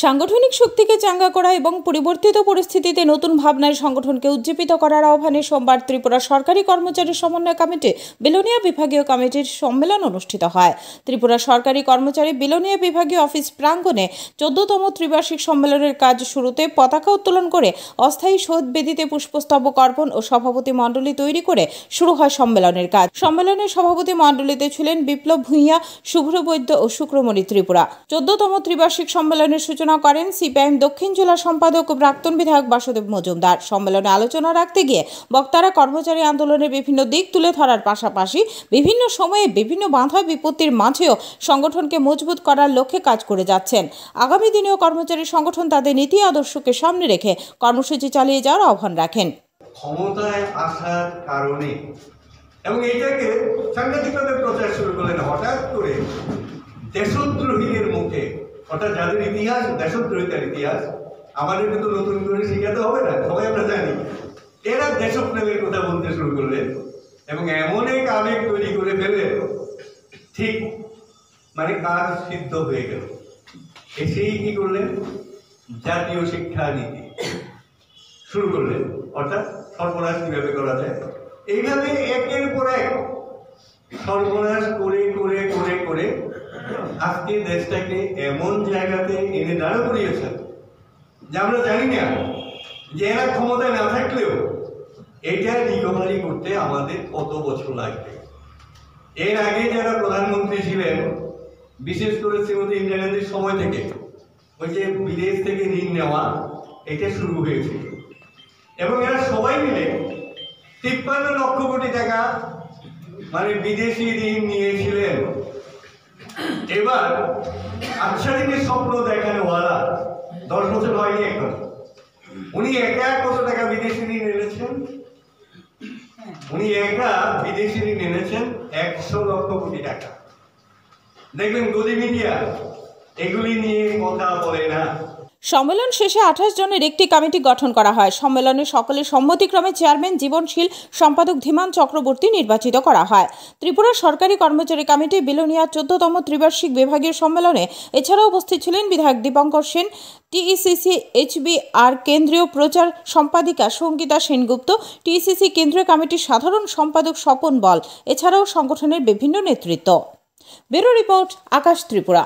সাংগঠনিক শক্তিকে চাঙ্গা করা এবং পরিবর্তিত পরিস্থিতিতে নতুন ভাবনায় সংগঠনকে উজ্জীবিত করার আহ্বানে সোমবার ত্রিপুরা সরকারি কর্মচারী সমন্বয় কমিটি বিলোনিয়া বিভাগীয় কমিটির সম্মেলন অনুষ্ঠিত হয়। ত্রিপুরা সরকারি কর্মচারী বিলোনিয়া বিভাগীয় অফিস প্রাঙ্গণে 14তম ত্রিবার্ষিক সম্মেলনের কাজ শুরুতে পতাকা উত্তোলন করে অস্থায়ী শহীদ বেদিতে পুষ্পস্তবক অর্পণ ও সভাপতি মণ্ডলী তৈরি করে শুরু হয় সম্মেলনের কাজ। সম্মেলনের সভাপতি মণ্ডলীতে ছিলেন বিপ্লব ভূঁইয়া, শুভ্র বৈদ্য ও শুক্রমণি ত্রিপুরা। 14তম ত্রিবার্ষিক সম্মেলনের সূচনা করেন সিপিআইএম দক্ষিণ জেলা সম্পাদক ও প্রাক্তন বিধায়ক বাসুদেব মজুমদার। সম্মেলনে আলোচনা রাখতে গিয়ে বক্তারা কর্মচারী আন্দোলনের বিভিন্ন দিক তুলে ধরার পাশাপাশি বিভিন্ন সময়ে বিভিন্ন বাধা বিপত্তির মাঝেও সংগঠনকে মজবুত করার লক্ষ্যে কাজ করে যাচ্ছেন। আগামী দিনেও কর্মচারী সংগঠন তাদের নীতি আদর্শকে সামনে রেখে কর্মসূচি চালিয়ে যাওয়ার আহ্বান রাখেন। ক্ষমতায় আসার কারণে এবং এইটাকে সাংঘাতিকভাবে প্রচার শুরু করলেন হঠাৎ করে দেশদ্রোহীদের মুখে, অর্থাৎ যাদের ইতিহাস দেশদ্রোহিতার ইতিহাস, আমাদের কিন্তু নতুন করে শিখাতে হবে না, সবাই আমরা জানি। এরা দেশপ্রেমের কথা বলতে শুরু করলেন এবং এমন এক আবেগ তৈরি করে ফেলে ঠিক কাজ সিদ্ধ হয়ে গেল। এসেই কি করলেন, জাতীয় শিক্ষা নীতি শুরু করলেন, অর্থাৎ সর্বনাশ কিভাবে করা যায়। এইভাবে একের পর এক সর্বনাশ করে করে করে করে আজকে দেশটাকে এমন জায়গাতে এনে দাঁড় করিয়েছেন যে আমরা জানি না যে এরা ক্ষমতায় না থাকলেও এটা রিকভারি করতে আমাদের কত বছর লাগবে। এর আগে যারা প্রধানমন্ত্রী ছিলেন, বিশেষ করে শ্রীমতী ইন্দিরা গান্ধীর সময় থেকে ওই যে বিদেশ থেকে ঋণ নেওয়া এটা শুরু হয়েছিল এবং এরা সবাই মিলে 53 লক্ষ কোটি টাকা বিদেশি ঋণ নিয়েছিলেন। এবার আচ্ছা দিনের স্বপ্ন দেখানো ওয়ালা 10 বছর হয়নি এখন, উনি একা কত টাকা বিদেশি ঋণ এনেছেন? উনি একা বিদেশি ঋণ এনেছেন 100 লক্ষ কোটি টাকা। দেখবেন গদি মিডিয়া এগুলি নিয়ে কথা বলে না। সম্মেলন শেষে 28 জনের একটি কমিটি গঠন করা হয়। সম্মেলনে সকলের সম্মতিক্রমে চেয়ারম্যান জীবনশীল, সম্পাদক ধীমান চক্রবর্তী নির্বাচিত করা হয়। ত্রিপুরা সরকারি কর্মচারী কমিটি বিলোনিয়া 14তম ত্রিবার্ষিক বিভাগীয় সম্মেলনে এছাড়াও উপস্থিত ছিলেন বিধায়ক দীপঙ্কর সেন, টিইসিসি HBR কেন্দ্রীয় প্রচার সম্পাদিকা সঙ্গীতা সেনগুপ্ত, টিইসিসি কেন্দ্রীয় কমিটির সাধারণ সম্পাদক স্বপন বল, এছাড়াও সংগঠনের বিভিন্ন নেতৃত্ব। ব্যুরো রিপোর্ট, আকাশ ত্রিপুরা।